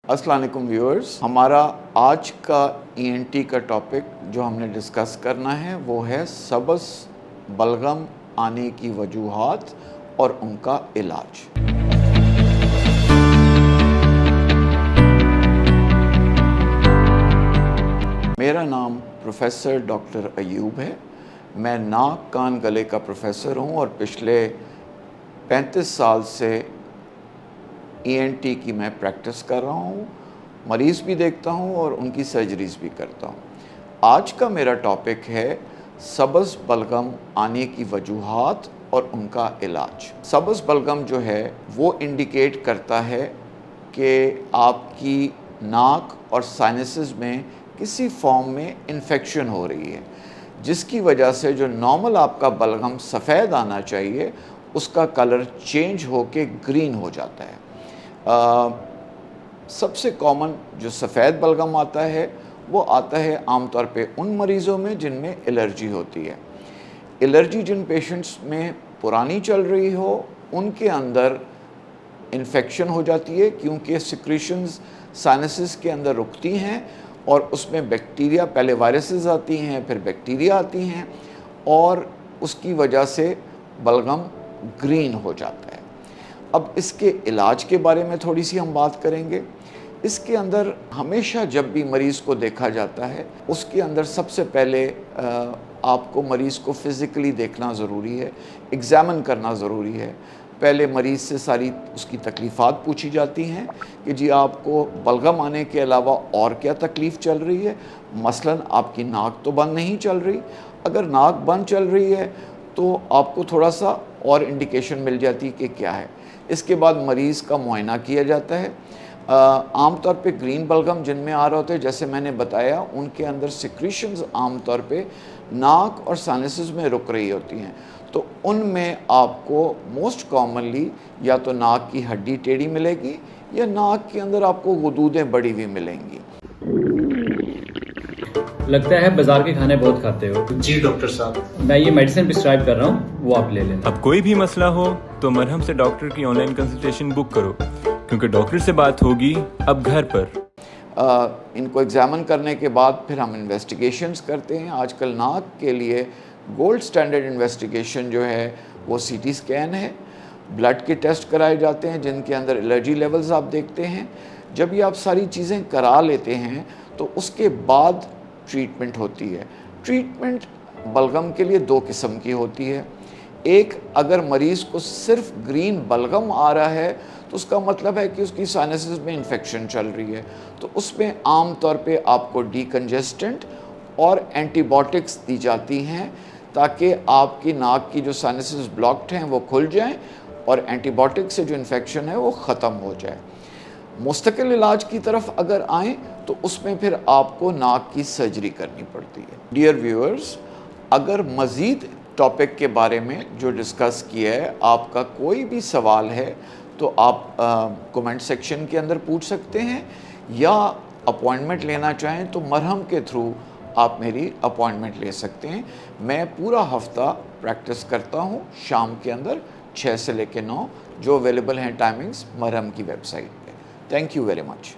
अस्सलाम वालेकुम व्यूअर्स, हमारा आज का ईएनटी का टॉपिक जो हमने डिस्कस करना है वो है सबस बलगम आने की वजूहात और उनका इलाज। मेरा नाम प्रोफेसर डॉक्टर अयूब है। मैं नाक कान गले का प्रोफेसर हूँ और पिछले 35 साल से ईएनटी की मैं प्रैक्टिस कर रहा हूँ, मरीज़ भी देखता हूँ और उनकी सर्जरीज़ भी करता हूँ। आज का मेरा टॉपिक है सबस बलगम आने की वजूहात और उनका इलाज। सबस बलगम जो है वो इंडिकेट करता है कि आपकी नाक और साइनसेस में किसी फॉर्म में इन्फेक्शन हो रही है, जिसकी वजह से जो नॉर्मल आपका बलगम सफ़ेद आना चाहिए उसका कलर चेंज होके ग्रीन हो जाता है। सबसे कॉमन जो सफ़ेद बलगम आता है वो आता है आमतौर पे उन मरीज़ों में जिनमें एलर्जी होती है। एलर्जी जिन पेशेंट्स में पुरानी चल रही हो उनके अंदर इन्फेक्शन हो जाती है, क्योंकि सिक्रीशंस साइनसेस के अंदर रुकती हैं और उसमें बैक्टीरिया, पहले वायरसेस आती हैं फिर बैक्टीरिया आती हैं और उसकी वजह से बलगम ग्रीन हो जाता है। अब इसके इलाज के बारे में थोड़ी सी हम बात करेंगे। इसके अंदर हमेशा जब भी मरीज़ को देखा जाता है उसके अंदर सबसे पहले आपको मरीज़ को फ़िज़िकली देखना ज़रूरी है, एग्ज़ामिन करना ज़रूरी है। पहले मरीज़ से सारी उसकी तकलीफ़ात पूछी जाती हैं कि जी आपको बलगम आने के अलावा और क्या तकलीफ़ चल रही है। मसलन आपकी नाक तो बंद नहीं चल रही, अगर नाक बंद चल रही है तो आपको थोड़ा सा और इंडिकेशन मिल जाती है कि क्या है। इसके बाद मरीज़ का मुआयना किया जाता है। आमतौर पे ग्रीन बलगम जिनमें आ रहे होते हैं, जैसे मैंने बताया, उनके अंदर सिक्रीशंस आमतौर पे नाक और साइनसेस में रुक रही होती हैं, तो उनमें आपको मोस्ट कॉमनली या तो नाक की हड्डी टेढ़ी मिलेगी या नाक के अंदर आपको गुदूदें बड़ी हुई मिलेंगी। लगता है बाजार के खाने बहुत खाते हो। जी डॉक्टर साहब, मैं ये मेडिसिन प्रिस्क्राइब कर रहा हूँ, वो आप ले लेना। अब कोई भी मसला हो तो मरहम से डॉक्टर की ऑनलाइन कंसल्टेशन बुक करो, क्योंकि डॉक्टर से बात होगी अब घर पर। इनको एग्जामिन करने के बाद फिर हम इन्वेस्टिगेशंस करते हैं। आजकल नाक के लिए गोल्ड स्टैंडर्ड इन्वेस्टिगेशन जो है वो सीटी स्कैन है। ब्लड के टेस्ट कराए जाते हैं जिनके अंदर एलर्जी लेवल्स आप देखते हैं। जब ये आप सारी चीज़ें करा लेते हैं तो उसके बाद ट्रीटमेंट होती है। ट्रीटमेंट बलगम के लिए दो किस्म की होती है। एक, अगर मरीज़ को सिर्फ ग्रीन बलगम आ रहा है तो उसका मतलब है कि उसकी साइनसेस में इन्फेक्शन चल रही है, तो उसमें आम तौर पे आपको डीकंजेस्टेंट और एंटीबायोटिक्स दी जाती हैं ताकि आपकी नाक की जो साइनसेस ब्लॉक्ड हैं वो खुल जाएं और एंटीबायोटिक से जो इन्फेक्शन है वो ख़त्म हो जाए। मुस्तकिल इलाज की तरफ अगर आएँ तो उसमें फिर आपको नाक की सर्जरी करनी पड़ती है। डियर व्यूअर्स, अगर मज़ीद टॉपिक के बारे में जो डिस्कस किया है आपका कोई भी सवाल है तो आप कमेंट सेक्शन के अंदर पूछ सकते हैं, या अपॉइंटमेंट लेना चाहें तो मरहम के थ्रू आप मेरी अपॉइंटमेंट ले सकते हैं। मैं पूरा हफ्ता प्रैक्टिस करता हूँ शाम के अंदर 6 से लेकर 9, जो अवेलेबल हैं टाइमिंग्स मरहम की वेबसाइट पे। Thank you very much.